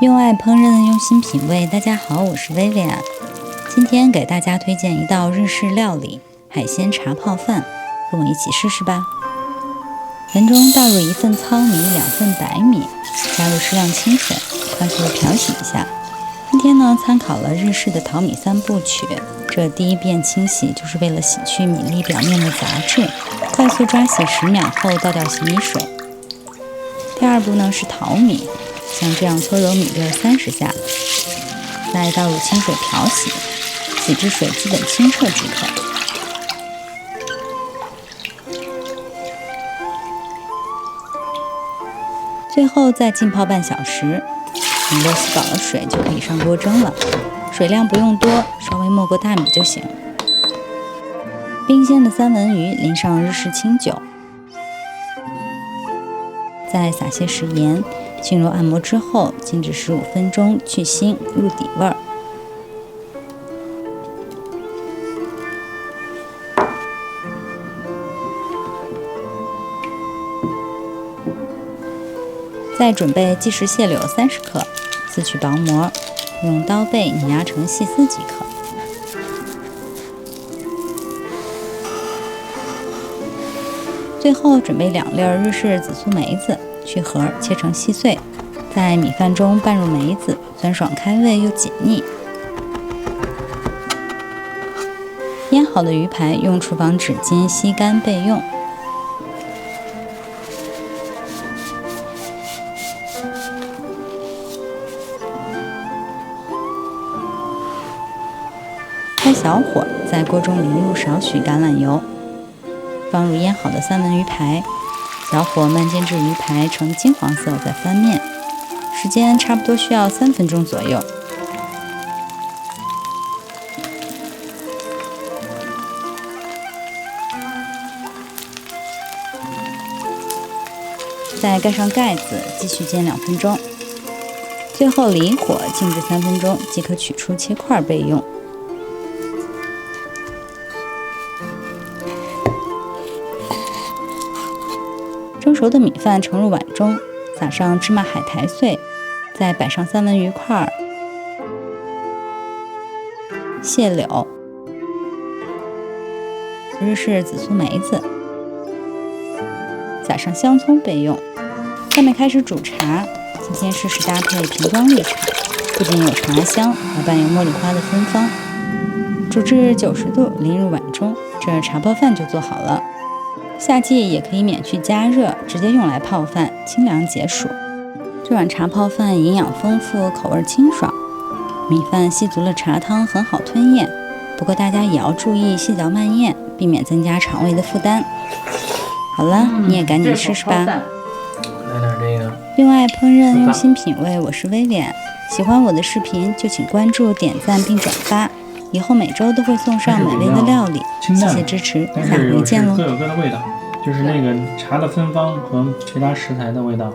用爱烹饪，用心品味。大家好，我是薇薇安。今天给大家推荐一道日式料理——海鲜茶泡饭，跟我一起试试吧。盆中倒入1份糙米、2份白米，加入适量清水，快速漂洗一下。今天呢，参考了日式的淘米3部曲。这第一遍清洗就是为了洗去米粒表面的杂质，快速抓洗10秒后倒掉洗米水。第二步呢是淘米，像这样搓揉米粒30下，再倒入清水漂洗，洗至水基本清澈即可。最后再浸泡半小时，米粒吸饱了水就可以上锅蒸了。水量不用多，稍微没过大米就行。冰鲜的三文鱼淋上日式清酒，再撒些食盐，轻揉按摩之后，静置15分钟去腥入底味儿。再准备即食蟹柳30克，撕去薄膜，用刀背碾压成细丝即可。最后准备2粒日式紫苏梅子，去核切成细碎，在米饭中拌入梅子，酸爽开胃又解腻。腌好的鱼排用厨房纸巾吸干备用。开小火，在锅中淋入少许橄榄油，放入腌好的三文鱼排，小火慢煎至鱼排呈金黄色，再翻面，时间差不多需要3分钟左右。再盖上盖子，继续煎2分钟，最后离火静置3分钟即可取出切块备用。蒸熟的米饭盛入碗中，撒上芝麻海苔碎，再摆上三文鱼块、蟹柳、日式紫苏梅子，撒上香葱备用。下面开始煮茶，今天试试搭配瓶装绿茶，不仅有茶香，还伴有茉莉花的芬芳。煮至90度，淋入碗中，这茶泡饭就做好了。夏季也可以免去加热，直接用来泡饭，清凉解暑。这碗茶泡饭营养丰富，口味清爽，米饭吸足了茶汤，很好吞咽。不过大家也要注意细嚼慢咽，避免增加肠胃的负担。好了，你也赶紧试试吧。来点这个。用爱烹饪，用心品味，我是薇薇安。喜欢我的视频就请关注、点赞并转发。以后每周都会送上美味的料理，谢谢支持，下回见喽。各有各的味道，就是那个茶的芬芳和其他食材的味道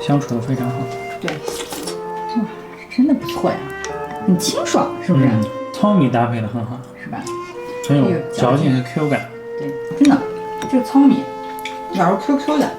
相处的非常好。对，哇，真的不错呀，很清爽，是不是？糙米搭配的很好，是吧？很有嚼劲和 Q 感。对，真的，这个糙米咬着 QQ 的。